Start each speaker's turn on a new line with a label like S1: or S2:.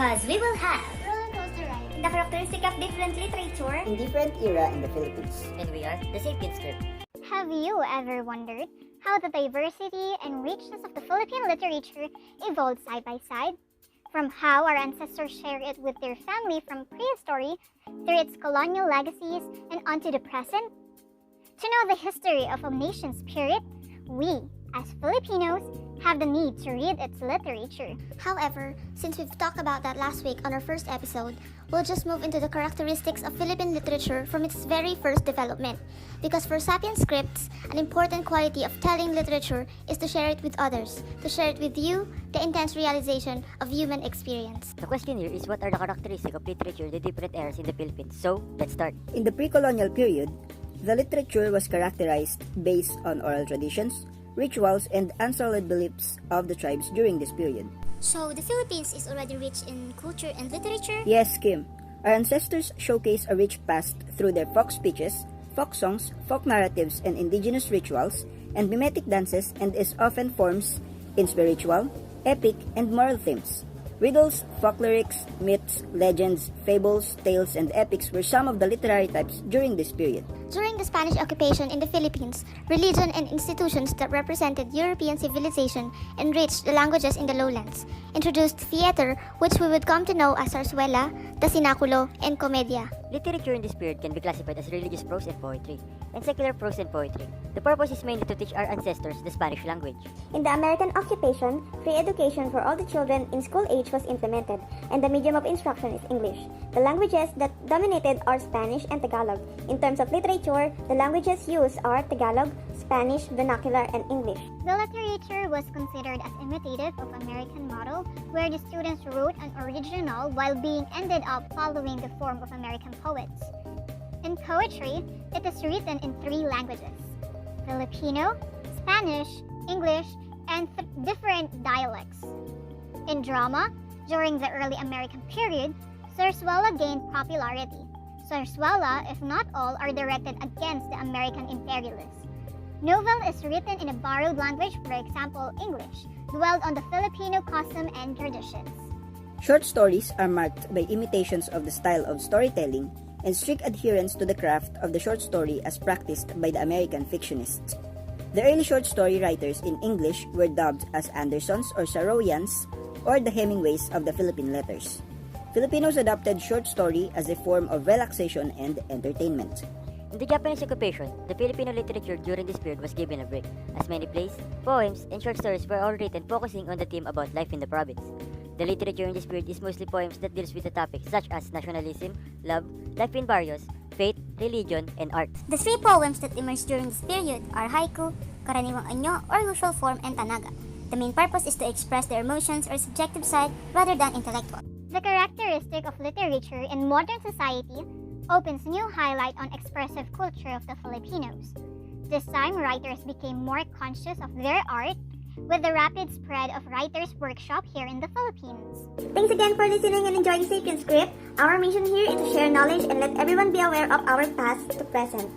S1: because we will have
S2: roller coaster ride,
S1: the characteristic of different literature
S3: in different era in the Philippines.
S4: And we are the Sapiens Group.
S2: Have you ever wondered how the diversity and richness of the Philippine literature evolved side by side? From how our ancestors shared it with their family from prehistory through its colonial legacies and onto the present? To know the history of a nation's spirit, we, as Filipinos, have the need to read its literature.
S5: However, since we've talked about that last week on our first episode, we'll just move into the characteristics of Philippine literature from its very first development. Because for Sapiens Scripts, an important quality of telling literature is to share it with others, to share it with you, the intense realization of human experience.
S4: The question here is, what are the characteristics of literature in the different eras in the Philippines? So, let's start.
S3: In the pre-colonial period, the literature was characterized based on oral traditions, rituals, and unsolid beliefs of the tribes during this period.
S5: So, the Philippines is already rich in culture and literature?
S3: Yes, Khim. Our ancestors showcase a rich past through their folk speeches, folk songs, folk narratives, and indigenous rituals, and mimetic dances, and is often forms in spiritual, epic, and moral themes. Riddles, folklorics, myths, legends, fables, tales, and epics were some of the literary types during this period.
S5: During the Spanish occupation in the Philippines, religion and institutions that represented European civilization enriched the languages in the lowlands, introduced theater, which we would come to know as zarzuela, the sinaculo, and comedia.
S4: Literature in this period can be classified as religious prose and poetry, and secular prose and poetry. The purpose is mainly to teach our ancestors the Spanish language.
S6: In the American occupation, free education for all the children in school age was implemented, and the medium of instruction is English. The languages that dominated are Spanish and Tagalog. In terms of literature, the languages used are Tagalog, Spanish, vernacular, and English.
S2: The literature was considered as imitative of American model, where the students wrote an original while being ended up following the form of American poets. In poetry, it is written in 3 languages: Filipino, Spanish, English, and different dialects. In drama, during the early American period, zarzuela gained popularity. Zarzuela, if not all, are directed against the American imperialists. Novel is written in a borrowed language, for example, English, dwelled on the Filipino custom and traditions.
S3: Short stories are marked by imitations of the style of storytelling and strict adherence to the craft of the short story as practiced by the American fictionists. The early short story writers in English were dubbed as Andersons or Saroyans, or the Hemingways of the Philippine letters. Filipinos adopted short story as a form of relaxation and entertainment.
S4: In the Japanese occupation, the Filipino literature during this period was given a break, as many plays, poems, and short stories were all written focusing on the theme about life in the province. The literature in this period is mostly poems that deals with the topics such as nationalism, love, life in barrios, faith, religion, and art.
S5: The 3 poems that emerged during this period are haiku, karaniwang anyo, or usual form, and tanaga. The main purpose is to express their emotions or subjective side rather than intellectual.
S2: The characteristic of literature in modern society opens new highlight on expressive culture of the Filipinos. This time, writers became more conscious of their art with the rapid spread of writers' workshop here in the Philippines.
S6: Thanks again for listening and enjoying Sapiens Script. Our mission here is to share knowledge and let everyone be aware of our past to present.